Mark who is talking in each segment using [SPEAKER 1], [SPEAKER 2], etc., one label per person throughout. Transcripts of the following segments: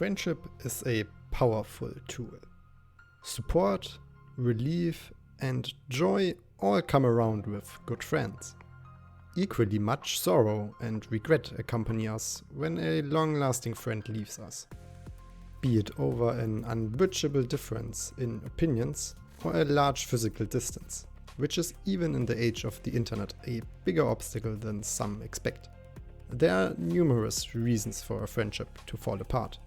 [SPEAKER 1] Friendship is a powerful tool. Support, relief, and joy all come around with good friends. Equally much sorrow and regret accompany us when a long-lasting friend leaves us. Be it over an unbridgeable difference in opinions or a large physical distance, which is even in the age of the internet a bigger obstacle than some expect. There are numerous reasons for a friendship to fall apart.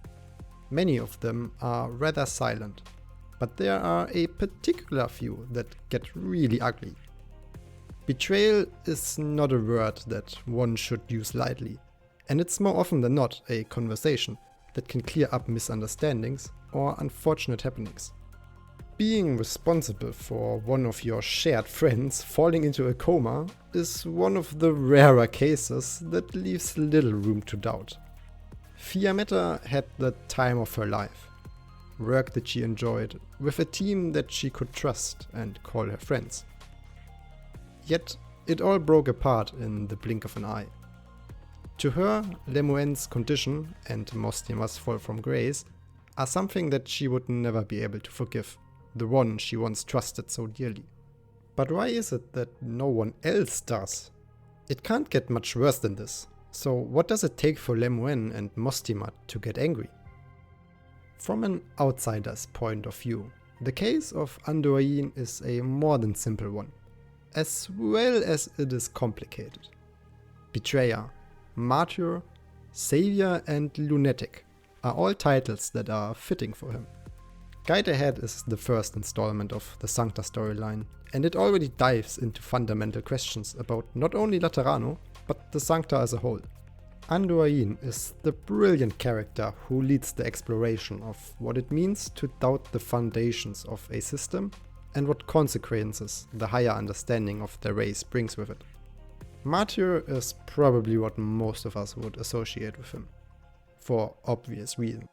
[SPEAKER 1] Many of them are rather silent, but there are a particular few that get really ugly. Betrayal is not a word that one should use lightly, and it's more often than not a conversation that can clear up misunderstandings or unfortunate happenings. Being responsible for one of your shared friends falling into a coma is one of the rarer cases that leaves little room to doubt. Fiammetta had the time of her life. Work that she enjoyed, with a team that she could trust and call her friends. Yet it all broke apart in the blink of an eye. To her, Lemoine's condition and Mostima's fall from grace are something that she would never be able to forgive, the one she once trusted so dearly. But why is it that no one else does? It can't get much worse than this. So what does it take for Lemoine and Mostima to get angry? From an outsider's point of view, the case of Andoain is a more than simple one, as well as it is complicated. Betrayer, martyr, savior and lunatic are all titles that are fitting for him. Guide Ahead is the first installment of the Sancta storyline, and it already dives into fundamental questions about not only Laterano, but the Sancta as a whole. Andoain is the brilliant character who leads the exploration of what it means to doubt the foundations of a system and what consequences the higher understanding of the race brings with it. Martyr is probably what most of us would associate with him, for obvious reasons.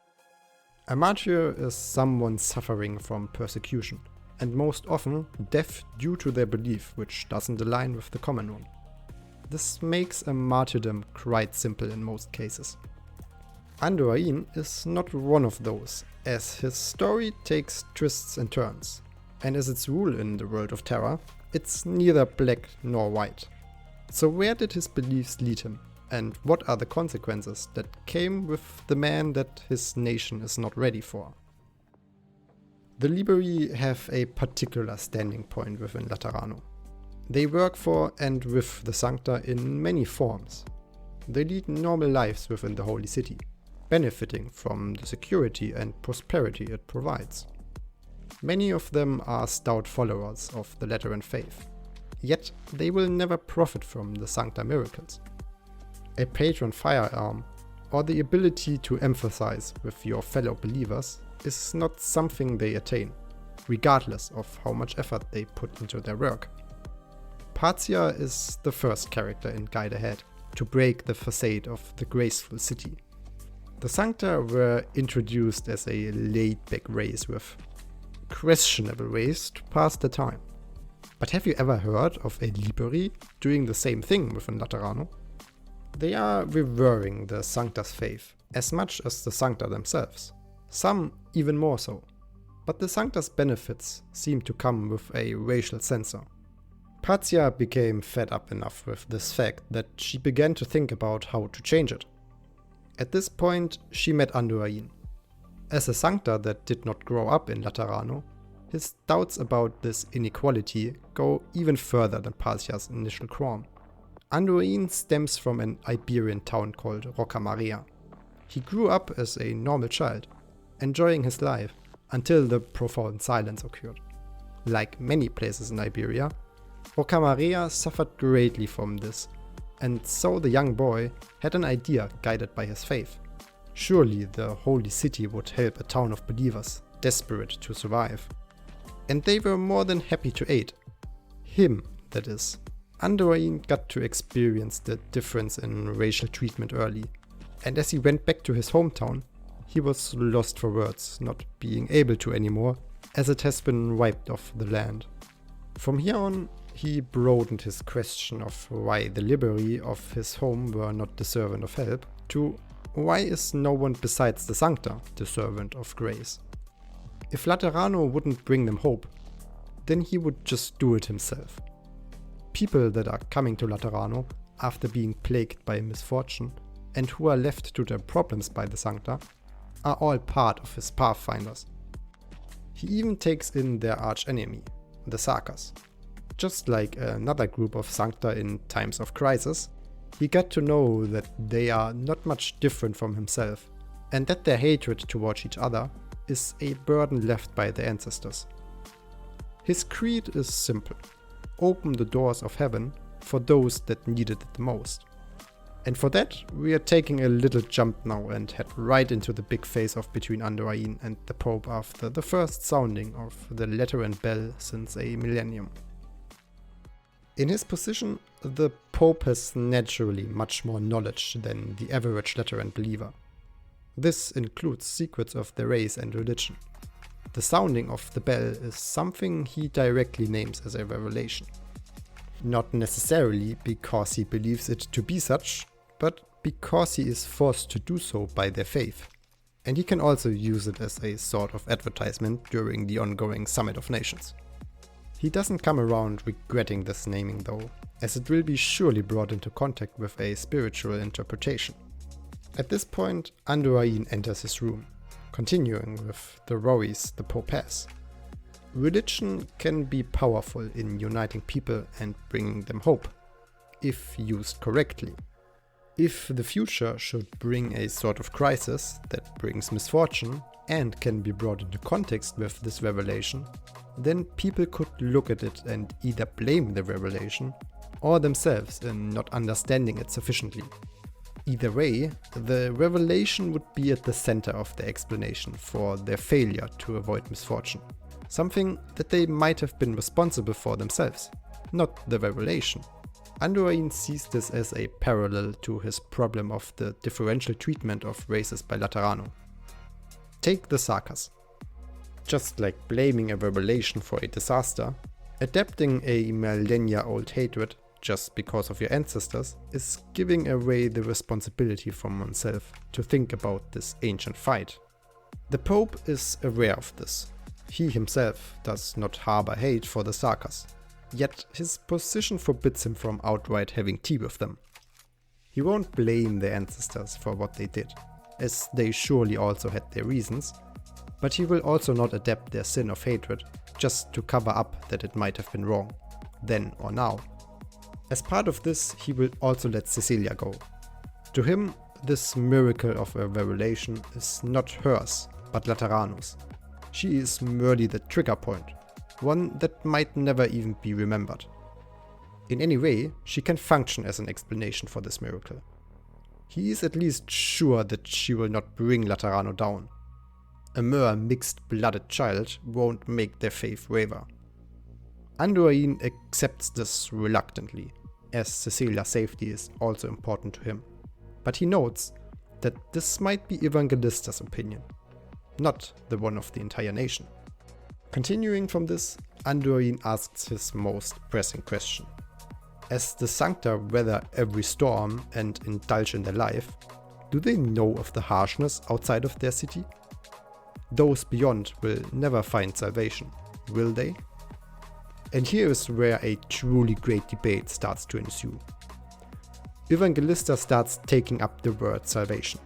[SPEAKER 1] A martyr is someone suffering from persecution, and most often death due to their belief which doesn't align with the common one. This makes a martyrdom quite simple in most cases. Andoain is not one of those, as his story takes twists and turns, and as its rule in the world of terror, it's neither black nor white. So where did his beliefs lead him, and what are the consequences that came with the man that his nation is not ready for? The Liberi have a particular standing point within Laterano. They work for and with the Sancta in many forms. They lead normal lives within the Holy City, benefiting from the security and prosperity it provides. Many of them are stout followers of the Lateran faith, yet they will never profit from the Sancta miracles. A patron firearm, or the ability to emphasize with your fellow believers, is not something they attain, regardless of how much effort they put into their work. Patia is the first character in Guide Ahead to break the facade of the graceful city. The Sancta were introduced as a laid-back race with questionable ways to pass the time. But have you ever heard of a Liberi doing the same thing within Laterano? They are revering the Sancta's faith as much as the Sancta themselves, some even more so. But the Sancta's benefits seem to come with a racial censor. Patia became fed up enough with this fact that she began to think about how to change it. At this point, she met Andoain. As a Sancta that did not grow up in Laterano, his doubts about this inequality go even further than Patia's initial qualm. Andoain stems from an Iberian town called Roccamaria. He grew up as a normal child, enjoying his life until the profound silence occurred. Like many places in Iberia, Roccamaria suffered greatly from this, and so the young boy had an idea guided by his faith. Surely the holy city would help a town of believers desperate to survive. And they were more than happy to aid. Him, that is. Andoain got to experience the difference in racial treatment early, and as he went back to his hometown, he was lost for words, not being able to anymore, as it has been wiped off the land. From here on, he broadened his question of why the Liberi of his home were not deserving of help to Why is no one besides the Sancta the servant of grace? If Laterano wouldn't bring them hope, then he would just do it himself. People that are coming to Laterano after being plagued by misfortune and who are left to their problems by the Sancta are all part of his pathfinders. He even takes in their archenemy, the Sarkas. Just like another group of Sancta in times of crisis, he got to know that they are not much different from himself, and that their hatred towards each other is a burden left by their ancestors. His creed is simple: open the doors of heaven for those that needed it the most. And for that, we are taking a little jump now and head right into the big face-off between Andoain and the Pope after the first sounding of the Lateran bell since a millennium. In his position, the Pope has naturally much more knowledge than the average Lateran believer. This includes secrets of their race and religion. The sounding of the bell is something he directly names as a revelation. Not necessarily because he believes it to be such, but because he is forced to do so by their faith. And he can also use it as a sort of advertisement during the ongoing Summit of Nations. He doesn't come around regretting this naming though, as it will be surely brought into contact with a spiritual interpretation. At this point, Andoain enters his room, continuing with the worries the Pope has. Religion can be powerful in uniting people and bringing them hope, if used correctly. If the future should bring a sort of crisis that brings misfortune and can be brought into context with this revelation, then people could look at it and either blame the revelation or themselves in not understanding it sufficiently. Either way, the revelation would be at the center of the explanation for their failure to avoid misfortune. Something that they might have been responsible for themselves, not the revelation. Andoain sees this as a parallel to his problem of the differential treatment of races by Laterano. Take the Sarkas. Just like blaming a revelation for a disaster, adapting a millennia-old hatred just because of your ancestors is giving away the responsibility from oneself to think about this ancient fight. The Pope is aware of this. He himself does not harbor hate for the Sarkas, yet his position forbids him from outright having tea with them. He won't blame their ancestors for what they did, as they surely also had their reasons, but he will also not adapt their sin of hatred just to cover up that it might have been wrong, then or now. As part of this, he will also let Cecelia go. To him, this miracle of a revelation is not hers, but Laterano's. She is merely the trigger point, one that might never even be remembered. In any way, she can function as an explanation for this miracle. He is at least sure that she will not bring Laterano down. A mere mixed-blooded child won't make their faith waver. Andoain accepts this reluctantly, as Cecilia's safety is also important to him. But he notes that this might be Yvangelista's opinion, not the one of the entire nation. Continuing from this, Andoain asks his most pressing question. As the Sancta weather every storm and indulge in their life, do they know of the harshness outside of their city? Those beyond will never find salvation, will they? And here is where a truly great debate starts to ensue. Yvangelista starts taking up the word salvation.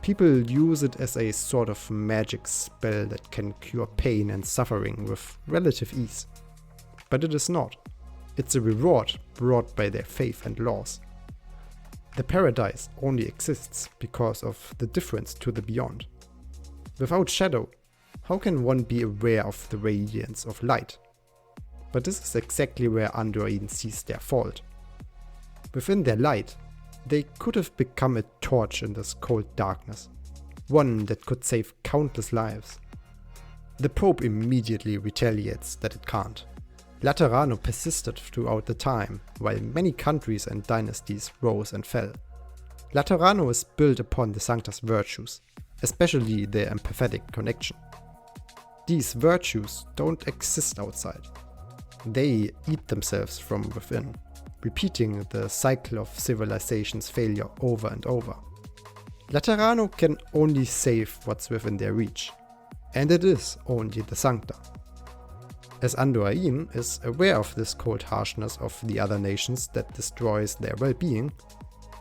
[SPEAKER 1] People use it as a sort of magic spell that can cure pain and suffering with relative ease. But it is not. It's a reward brought by their faith and laws. The paradise only exists because of the difference to the beyond. Without shadow, how can one be aware of the radiance of light? But this is exactly where Andoain sees their fault. Within their light, they could have become a torch in this cold darkness, one that could save countless lives. The Pope immediately retaliates that it can't. Laterano persisted throughout the time, while many countries and dynasties rose and fell. Laterano is built upon the Sancta's virtues, especially their empathetic connection. These virtues don't exist outside. They eat themselves from within, repeating the cycle of civilization's failure over and over. Laterano can only save what's within their reach, and it is only the Sancta. As Andoain is aware of this cold harshness of the other nations that destroys their well-being,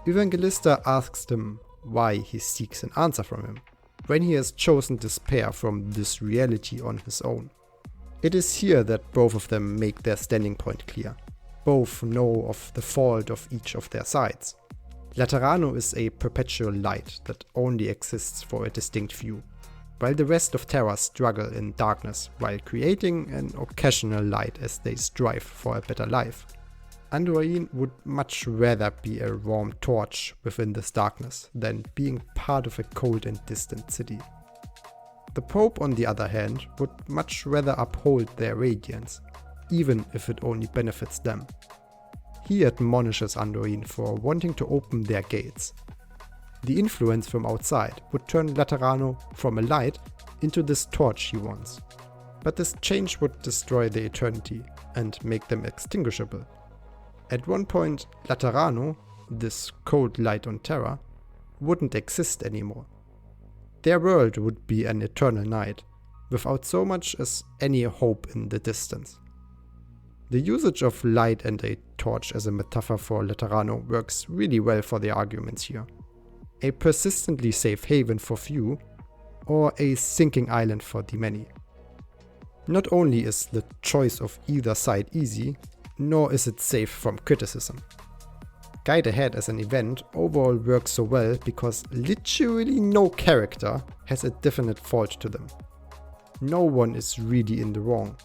[SPEAKER 1] Yvangelista asks him why he seeks an answer from him, when he has chosen despair from this reality on his own. It is here that both of them make their standing point clear. Both know of the fault of each of their sides. Laterano is a perpetual light that only exists for a distinct few, while the rest of Terra struggle in darkness while creating an occasional light as they strive for a better life. Andoain would much rather be a warm torch within this darkness than being part of a cold and distant city. The Pope, on the other hand, would much rather uphold their radiance, even if it only benefits them. He admonishes Andoain for wanting to open their gates. The influence from outside would turn Laterano from a light into this torch he wants. But this change would destroy their eternity and make them extinguishable. At one point, Laterano, this cold light on Terra, wouldn't exist anymore. Their world would be an eternal night, without so much as any hope in the distance. The usage of light and a torch as a metaphor for Laterano works really well for the arguments here. A persistently safe haven for few, or a sinking island for the many. Not only is the choice of either side easy, nor is it safe from criticism. Guide Ahead as an event overall works so well because literally no character has a definite fault to them. No one is really in the wrong,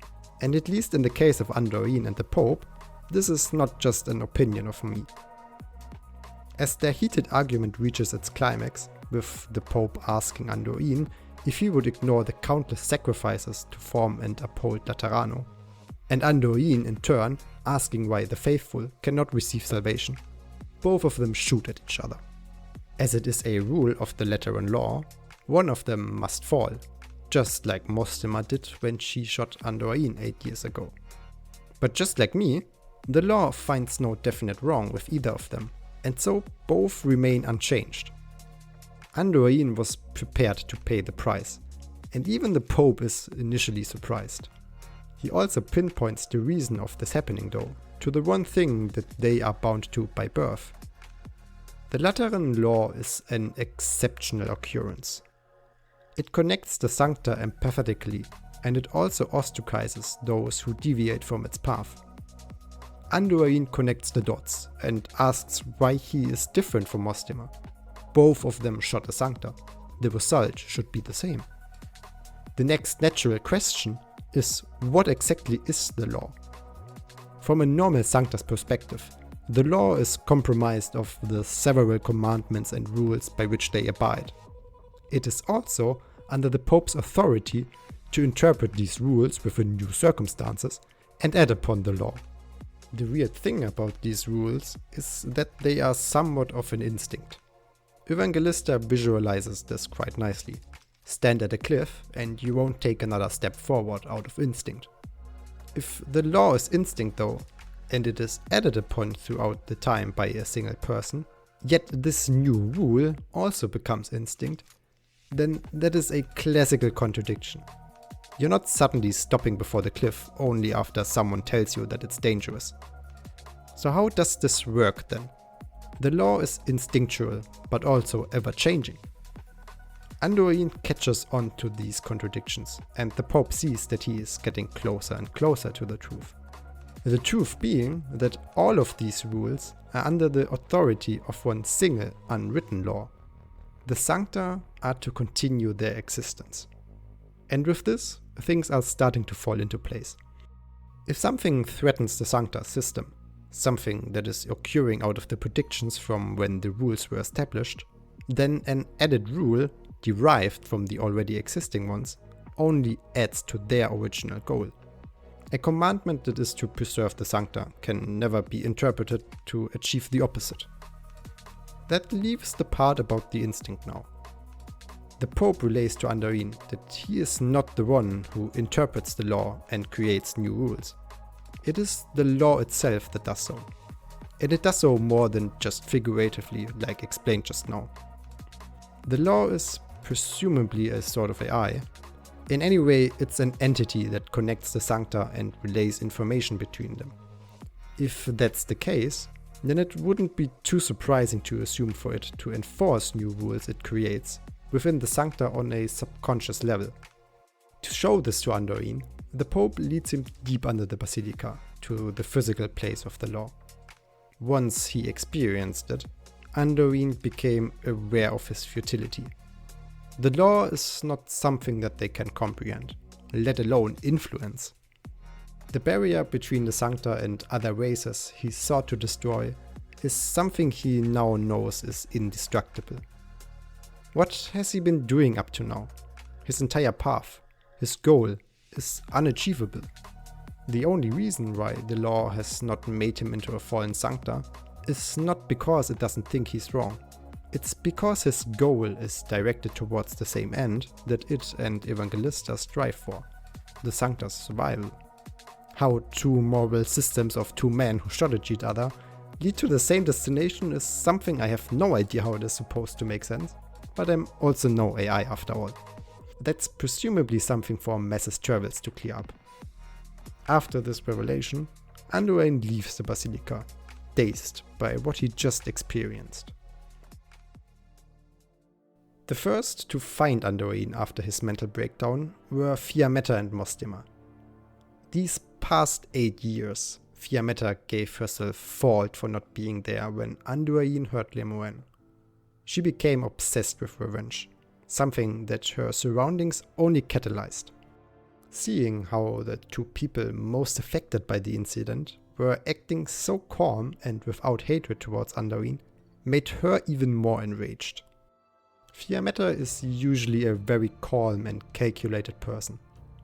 [SPEAKER 1] and at least in the case of Andoain and the Pope, this is not just an opinion of me. As their heated argument reaches its climax, with the Pope asking Andoain if he would ignore the countless sacrifices to form and uphold Laterano, and Andoain in turn asking why the faithful cannot receive salvation, both of them shoot at each other. As it is a rule of the Lateran law, one of them must fall, just like Mostima did when she shot Andoain 8 years ago. But just like me, the law finds no definite wrong with either of them, and so both remain unchanged. Andoain was prepared to pay the price, and even the Pope is initially surprised. He also pinpoints the reason of this happening though, to the one thing that they are bound to by birth. The Lateran law is an exceptional occurrence. It connects the Sancta empathetically, and it also ostracizes those who deviate from its path. Andoain connects the dots and asks why he is different from Mostima. Both of them shot a Sancta. The result should be the same. The next natural question is, what exactly is the law? From a normal Sancta's perspective, the law is comprised of the several commandments and rules by which they abide. It is also under the Pope's authority to interpret these rules within new circumstances and add upon the law. The weird thing about these rules is that they are somewhat of an instinct. Yvangelista visualizes this quite nicely. Stand at a cliff and you won't take another step forward out of instinct. If the law is instinct though, and it is added upon throughout the time by a single person, yet this new rule also becomes instinct, then that is a classical contradiction. You're not suddenly stopping before the cliff only after someone tells you that it's dangerous. So how does this work then? The law is instinctual, but also ever-changing. Andoain catches on to these contradictions, and the Pope sees that he is getting closer and closer to the truth. The truth being that all of these rules are under the authority of one single unwritten law. The Sancta are to continue their existence. And with this, things are starting to fall into place. If something threatens the Sancta system, something that is occurring out of the predictions from when the rules were established, then an added rule, derived from the already existing ones, only adds to their original goal. A commandment that is to preserve the Sancta can never be interpreted to achieve the opposite. That leaves the part about the instinct now. The Pope relays to Andoain that he is not the one who interprets the law and creates new rules. It is the law itself that does so. And it does so more than just figuratively, like explained just now. The law is presumably a sort of AI. In any way, it's an entity that connects the sancta and relays information between them. If that's the case, then it wouldn't be too surprising to assume for it to enforce new rules it creates within the sancta on a subconscious level. To show this to Andoain, the Pope leads him deep under the basilica to the physical place of the law. Once he experienced it, Andoain became aware of his futility. The law is not something that they can comprehend, let alone influence. The barrier between the sancta and other races he sought to destroy is something he now knows is indestructible. What has he been doing up to now? His entire path, his goal, is unachievable. The only reason why the law has not made him into a fallen sancta is not because it doesn't think he's wrong. It's because his goal is directed towards the same end that it and Yvangelista strive for, the sancta's survival. How two moral systems of two men who shot at each other lead to the same destination is something I have no idea how it is supposed to make sense, but I'm also no AI after all. That's presumably something for Mess's travels to clear up. After this revelation, Andoain leaves the basilica, dazed by what he just experienced. The first to find Andoain after his mental breakdown were Fiammetta and Mostima. These past 8 years, Fiammetta gave herself fault for not being there when Andoain hurt Lemoine. She became obsessed with revenge, something that her surroundings only catalyzed. Seeing how the two people most affected by the incident were acting so calm and without hatred towards Andoain made her even more enraged. Fiammetta is usually a very calm and calculated person.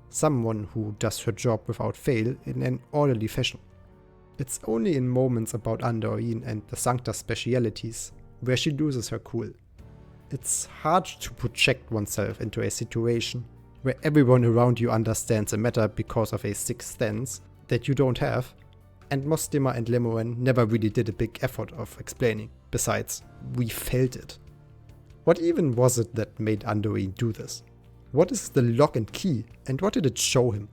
[SPEAKER 1] Someone who does her job without fail in an orderly fashion. It's only in moments about Andoain and the sancta's specialities where she loses her cool. It's hard to project oneself into a situation where everyone around you understands a matter because of a sixth sense that you don't have, and Mostima and Lemoine never really did a big effort of explaining. Besides, we felt it. What even was it that made Andoain do this? What is the lock and key, and what did it show him?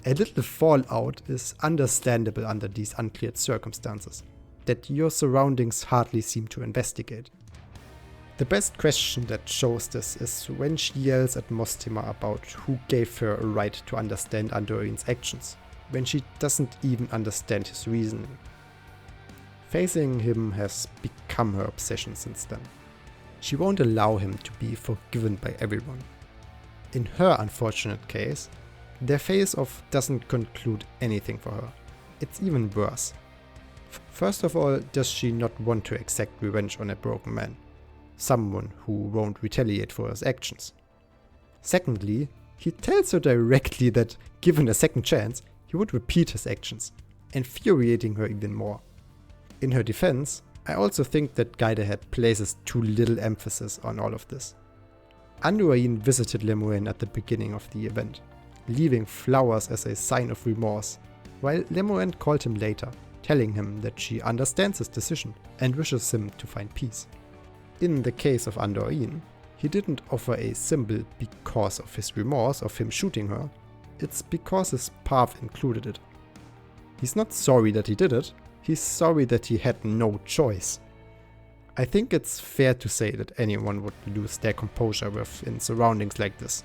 [SPEAKER 1] A little fallout is understandable under these uncleared circumstances, that your surroundings hardly seem to investigate. The best question that shows this is when she yells at Mostima about who gave her a right to understand Andoain's actions, when she doesn't even understand his reasoning. Facing him has become her obsession since then. She won't allow him to be forgiven by everyone. In her unfortunate case, their face-off doesn't conclude anything for her. It's even worse. First of all, does she not want to exact revenge on a broken man? Someone who won't retaliate for his actions. Secondly, he tells her directly that, given a second chance, he would repeat his actions, infuriating her even more. In her defense, I also think that Guidehead places too little emphasis on all of this. Andoain visited Lemoine at the beginning of the event, leaving flowers as a sign of remorse, while Lemoine called him later, telling him that she understands his decision and wishes him to find peace. In the case of Andoain, he didn't offer a symbol because of his remorse of him shooting her, it's because his path included it. He's not sorry that he did it, he's sorry that he had no choice. I think it's fair to say that anyone would lose their composure within surroundings like this.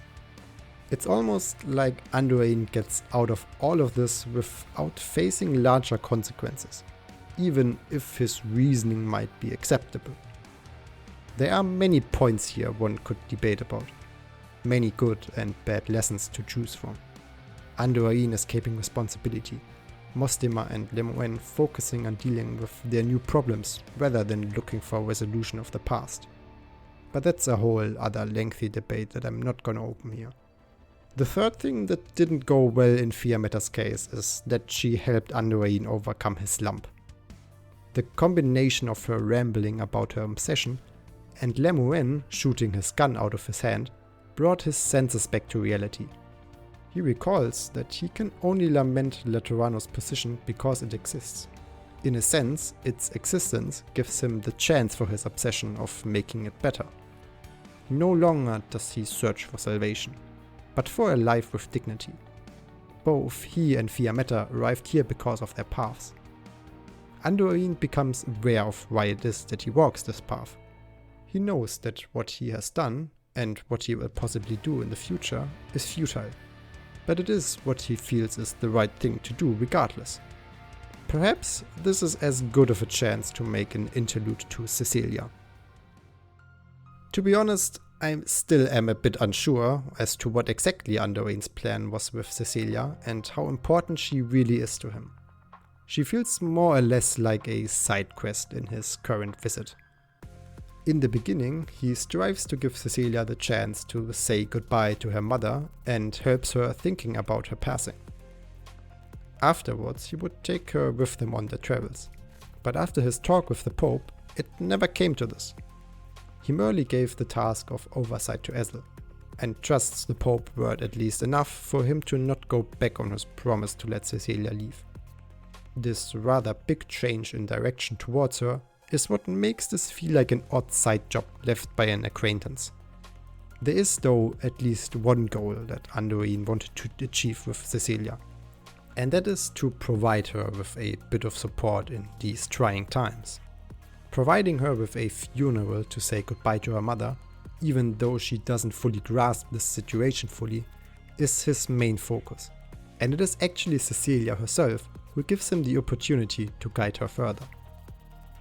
[SPEAKER 1] It's almost like Andoain gets out of all of this without facing larger consequences, even if his reasoning might be acceptable. There are many points here one could debate about, many good and bad lessons to choose from. Andoain escaping responsibility, Mostima and Lemoine focusing on dealing with their new problems rather than looking for a resolution of the past. But that's a whole other lengthy debate that I'm not gonna open here. The third thing that didn't go well in Fiammetta's case is that she helped Andoain overcome his lump. The combination of her rambling about her obsession and Lemoine shooting his gun out of his hand brought his senses back to reality. He recalls that he can only lament Laterano's position because it exists. In a sense, its existence gives him the chance for his obsession of making it better. No longer does he search for salvation, but for a life with dignity. Both he and Fiammetta arrived here because of their paths. Andoain becomes aware of why it is that he walks this path. He knows that what he has done, and what he will possibly do in the future, is futile. But it is what he feels is the right thing to do regardless. Perhaps this is as good of a chance to make an interlude to Cecelia. To be honest, I still am a bit unsure as to what exactly Andoain's plan was with Cecelia and how important she really is to him. She feels more or less like a side quest in his current visit. In the beginning, he strives to give Cecelia the chance to say goodbye to her mother and helps her thinking about her passing. Afterwards, he would take her with him on their travels. But after his talk with the Pope, it never came to this. He merely gave the task of oversight to Ethel, and trusts the Pope's word at least enough for him to not go back on his promise to let Cecelia leave. This rather big change in direction towards her is what makes this feel like an odd side job left by an acquaintance. There is though at least one goal that Andoain wanted to achieve with Cecelia, and that is to provide her with a bit of support in these trying times. Providing her with a funeral to say goodbye to her mother, even though she doesn't fully grasp this situation fully, is his main focus, and it is actually Cecelia herself who gives him the opportunity to guide her further.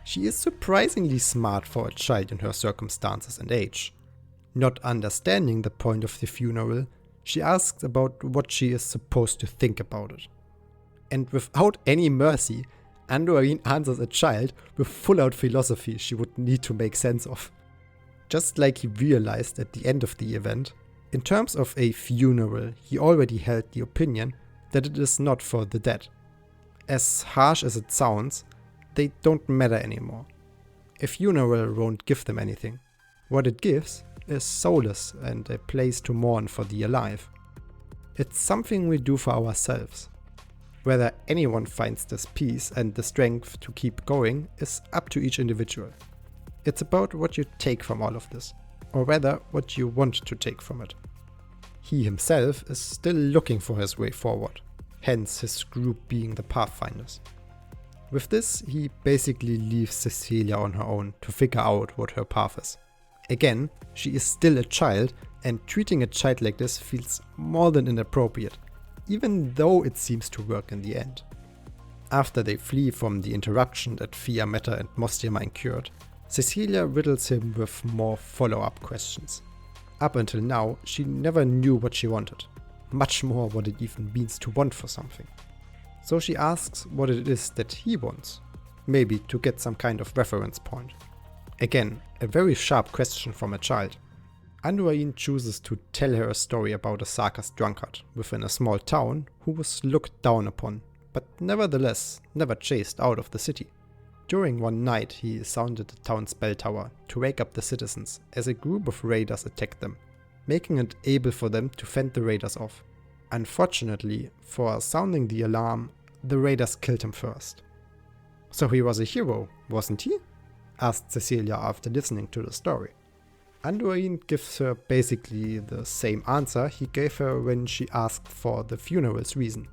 [SPEAKER 1] She is surprisingly smart for a child in her circumstances and age. Not understanding the point of the funeral, she asks about what she is supposed to think about it. And without any mercy, Andoain answers a child with full-out philosophy she would need to make sense of. Just like he realized at the end of the event, in terms of a funeral, he already held the opinion that it is not for the dead. As harsh as it sounds, they don't matter anymore. A funeral won't give them anything. What it gives is solace and a place to mourn for the alive. It's something we do for ourselves. Whether anyone finds this peace and the strength to keep going is up to each individual. It's about what you take from all of this, or rather what you want to take from it. He himself is still looking for his way forward, hence his group being the Pathfinders. With this, he basically leaves Cecelia on her own to figure out what her path is. Again, she is still a child, and treating a child like this feels more than inappropriate, even though it seems to work in the end. After they flee from the interruption that Fiammetta and Mostima incurred, Cecelia riddles him with more follow-up questions. Up until now, she never knew what she wanted, much more what it even means to want for something. So she asks what it is that he wants, maybe to get some kind of reference point. Again, a very sharp question from a child. Andoain chooses to tell her a story about a circus drunkard within a small town who was looked down upon, but nevertheless never chased out of the city. During one night he sounded the town's bell tower to wake up the citizens as a group of raiders attacked them, making it able for them to fend the raiders off. Unfortunately, for sounding the alarm, the raiders killed him first. So he was a hero, wasn't he? Asked Cecelia after listening to the story. Andoain gives her basically the same answer he gave her when she asked for the funeral's reason.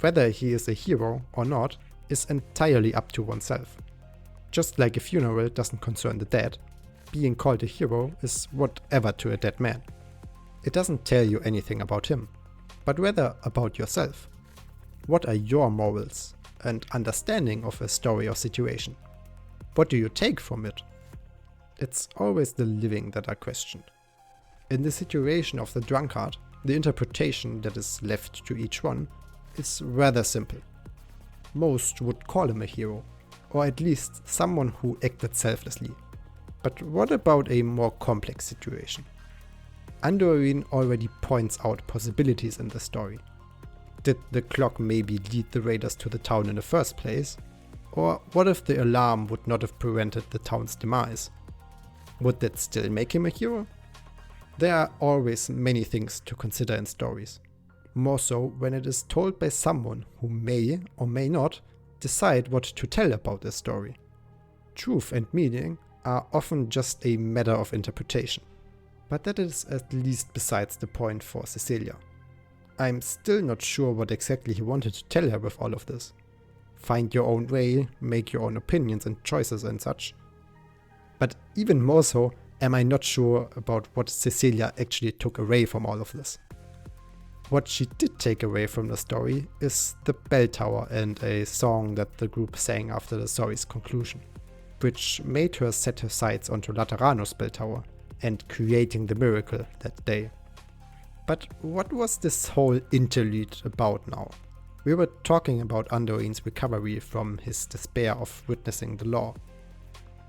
[SPEAKER 1] Whether he is a hero or not is entirely up to oneself. Just like a funeral doesn't concern the dead, being called a hero is whatever to a dead man. It doesn't tell you anything about him, but rather about yourself. What are your morals and understanding of a story or situation? What do you take from it? It's always the living that are questioned. In the situation of the drunkard, the interpretation that is left to each one is rather simple. Most would call him a hero, or at least someone who acted selflessly. But what about a more complex situation? Andoain already points out possibilities in the story. Did the clock maybe lead the raiders to the town in the first place? Or what if the alarm would not have prevented the town's demise? Would that still make him a hero? There are always many things to consider in stories, more so when it is told by someone who may or may not decide what to tell about a story. Truth and meaning are often just a matter of interpretation. But that is at least besides the point for Cecelia. I'm still not sure what exactly he wanted to tell her with all of this. Find your own way, make your own opinions and choices and such. But even more so, am I not sure about what Cecelia actually took away from all of this. What she did take away from the story is the bell tower and a song that the group sang after the story's conclusion, which made her set her sights onto Laterano's bell tower and creating the miracle that day. But what was this whole interlude about now? We were talking about Andoain's recovery from his despair of witnessing the law.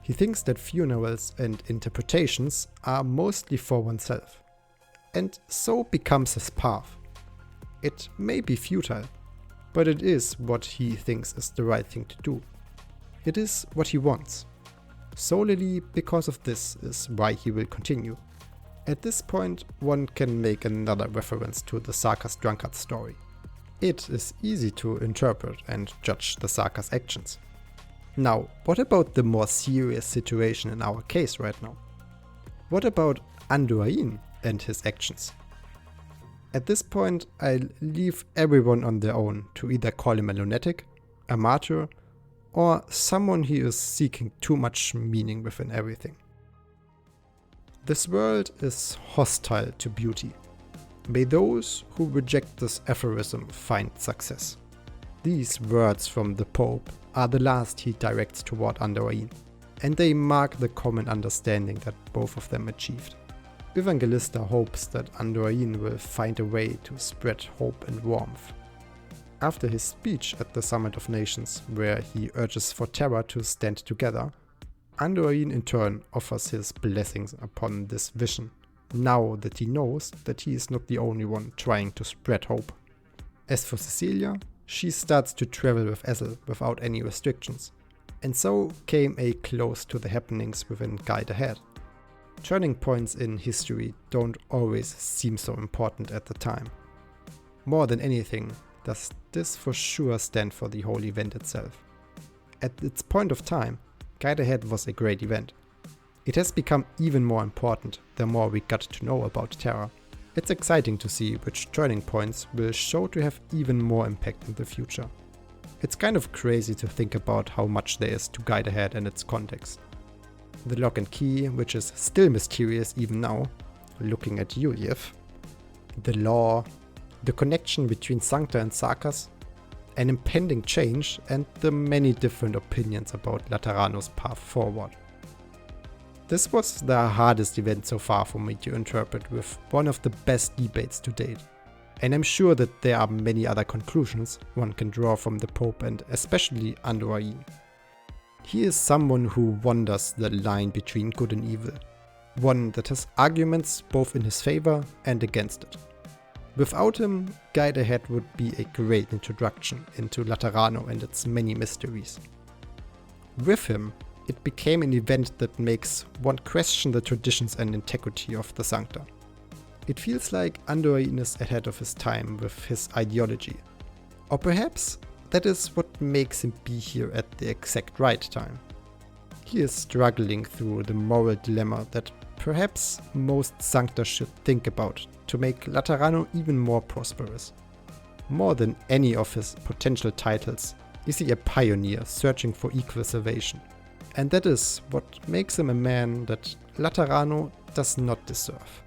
[SPEAKER 1] He thinks that funerals and interpretations are mostly for oneself, and so becomes his path. It may be futile, but it is what he thinks is the right thing to do. It is what he wants. Solely because of this is why he will continue. At this point, one can make another reference to the circus drunkard story. It is easy to interpret and judge the circus actions. Now, what about the more serious situation in our case right now? What about Andoain and his actions? At this point, I'll leave everyone on their own to either call him a lunatic, a martyr, or someone who is seeking too much meaning within everything. This world is hostile to beauty. May those who reject this aphorism find success. These words from the Pope are the last he directs toward Andoain, and they mark the common understanding that both of them achieved. Evangelista hopes that Andoain will find a way to spread hope and warmth. After his speech at the Summit of Nations, where he urges for Terra to stand together, Andoain in turn offers his blessings upon this vision, now that he knows that he is not the only one trying to spread hope. As for Cecelia, she starts to travel with Ethel without any restrictions, and so came a close to the happenings within Guide Ahead. Turning points in history don't always seem so important at the time. More than anything, does this for sure stand for the whole event itself. At its point of time, Guide Ahead was a great event. It has become even more important the more we got to know about Terra. It's exciting to see which turning points will show to have even more impact in the future. It's kind of crazy to think about how much there is to Guide Ahead and its context. The lock and key, which is still mysterious even now, looking at you, Yif. The law, the connection between Sancta and Sarkas, an impending change, and the many different opinions about Laterano's path forward. This was the hardest event so far for me to interpret, with one of the best debates to date. And I'm sure that there are many other conclusions one can draw from the Pope and especially Andoain. He is someone who wanders the line between good and evil, one that has arguments both in his favor and against it. Without him, Guide Ahead would be a great introduction into Laterano and its many mysteries. With him, it became an event that makes one question the traditions and integrity of the Sancta. It feels like Andoain is ahead of his time with his ideology. Or perhaps that is what makes him be here at the exact right time. He is struggling through the moral dilemma that perhaps most Sancta should think about to make Laterano even more prosperous. More than any of his potential titles, is he a pioneer searching for equal salvation. And that is what makes him a man that Laterano does not deserve.